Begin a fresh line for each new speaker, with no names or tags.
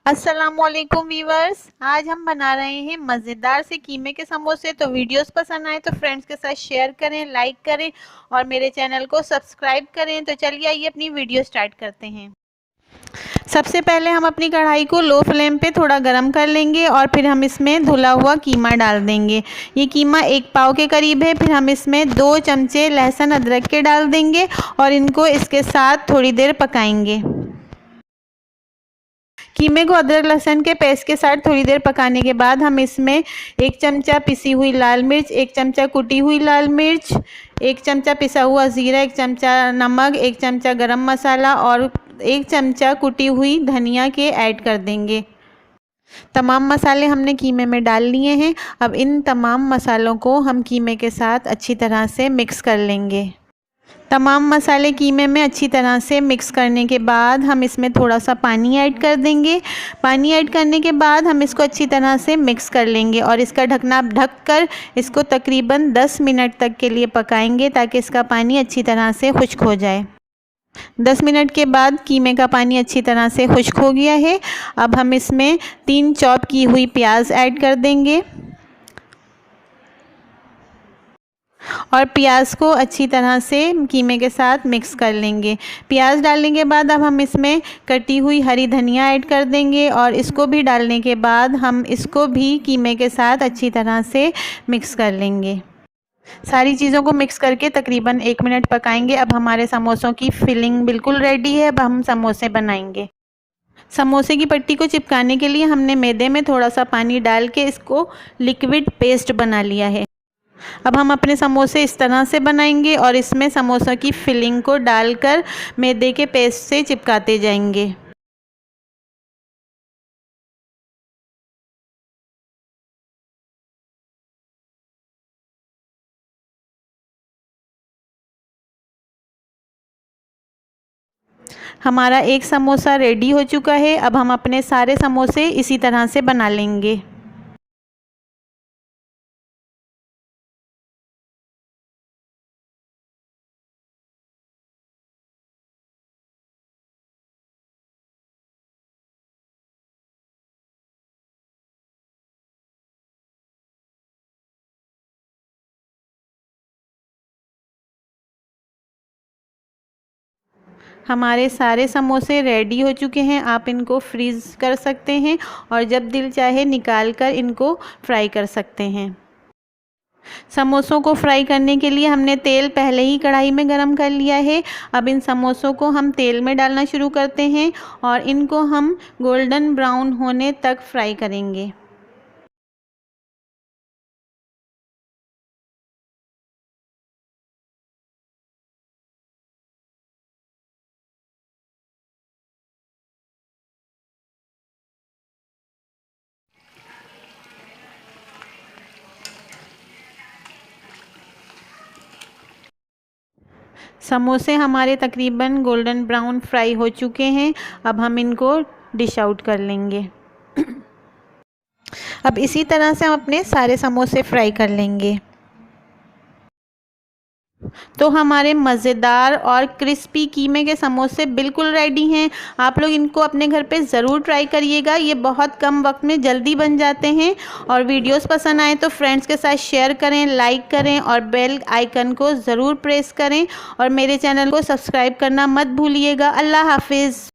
अस्सलामुअलैकुम वीवर्स, आज हम बना रहे हैं मज़ेदार से कीमे के समोसे। तो वीडियोस पसंद आए तो फ्रेंड्स के साथ शेयर करें, लाइक करें और मेरे चैनल को सब्सक्राइब करें। तो चलिए आइए अपनी वीडियो स्टार्ट करते हैं। सबसे पहले हम अपनी कढ़ाई को लो फ्लेम पे थोड़ा गरम कर लेंगे और फिर हम इसमें धुला हुआ कीमा डाल देंगे। ये कीमा 1 पाव के करीब है। फिर हम इसमें 2 चमचे लहसुन अदरक के डाल देंगे और इनको इसके साथ थोड़ी देर पकाएंगे। कीमे को अदरक लहसुन के पेस्ट के साथ थोड़ी देर पकाने के बाद हम इसमें 1 चमचा पिसी हुई लाल मिर्च, 1 चमचा कुटी हुई लाल मिर्च, 1 चमचा पिसा हुआ ज़ीरा, 1 चमचा नमक, 1 चमचा गरम मसाला और 1 चमचा कुटी हुई धनिया के ऐड कर देंगे। तमाम मसाले हमने कीमे में डाल लिए हैं। अब इन तमाम मसालों को हम कीमे के साथ अच्छी तरह से मिक्स कर लेंगे। तमाम मसाले कीमे में अच्छी तरह से मिक्स करने के बाद हम इसमें थोड़ा सा पानी ऐड कर देंगे। पानी ऐड करने के बाद हम इसको अच्छी तरह से मिक्स कर लेंगे और इसका ढकना ढक कर इसको तकरीबन 10 मिनट तक के लिए पकाएंगे ताकि इसका पानी अच्छी तरह से खुश्क हो जाए। 10 मिनट के बाद कीमे का पानी अच्छी तरह से खुश्क हो गया है। अब हम इसमें 3 चॉप की हुई प्याज ऐड कर देंगे और प्याज को अच्छी तरह से कीमे के साथ मिक्स कर लेंगे। प्याज डालने के बाद अब हम इसमें कटी हुई हरी धनिया ऐड कर देंगे और इसको भी डालने के बाद हम इसको भी कीमे के साथ अच्छी तरह से मिक्स कर लेंगे। सारी चीज़ों को मिक्स करके तकरीबन 1 मिनट पकाएंगे। अब हमारे समोसों की फिलिंग बिल्कुल रेडी है। अब हम समोसे बनाएंगे। समोसे की पट्टी को चिपकाने के लिए हमने मैदे में थोड़ा सा पानी डाल के इसको लिक्विड पेस्ट बना लिया है। अब हम अपने समोसे इस तरह से बनाएंगे और इसमें समोसों की फिलिंग को डालकर मैदे के पेस्ट से चिपकाते जाएंगे। हमारा एक समोसा रेडी हो चुका है। अब हम अपने सारे समोसे इसी तरह से बना लेंगे। हमारे सारे समोसे रेडी हो चुके हैं। आप इनको फ्रीज़ कर सकते हैं और जब दिल चाहे निकाल कर इनको फ्राई कर सकते हैं। समोसों को फ्राई करने के लिए हमने तेल पहले ही कढ़ाई में गरम कर लिया है। अब इन समोसों को हम तेल में डालना शुरू करते हैं और इनको हम गोल्डन ब्राउन होने तक फ्राई करेंगे। समोसे हमारे तकरीबन गोल्डन ब्राउन फ्राई हो चुके हैं। अब हम इनको डिश आउट कर लेंगे। अब इसी तरह से हम अपने सारे समोसे फ्राई कर लेंगे। तो हमारे मज़ेदार और क्रिस्पी कीमे के समोसे बिल्कुल रेडी हैं। आप लोग इनको अपने घर पे ज़रूर ट्राई करिएगा। ये बहुत कम वक्त में जल्दी बन जाते हैं। और वीडियोस पसंद आए तो फ्रेंड्स के साथ शेयर करें, लाइक करें और बेल आइकन को ज़रूर प्रेस करें और मेरे चैनल को सब्सक्राइब करना मत भूलिएगा। अल्लाह हाफिज़।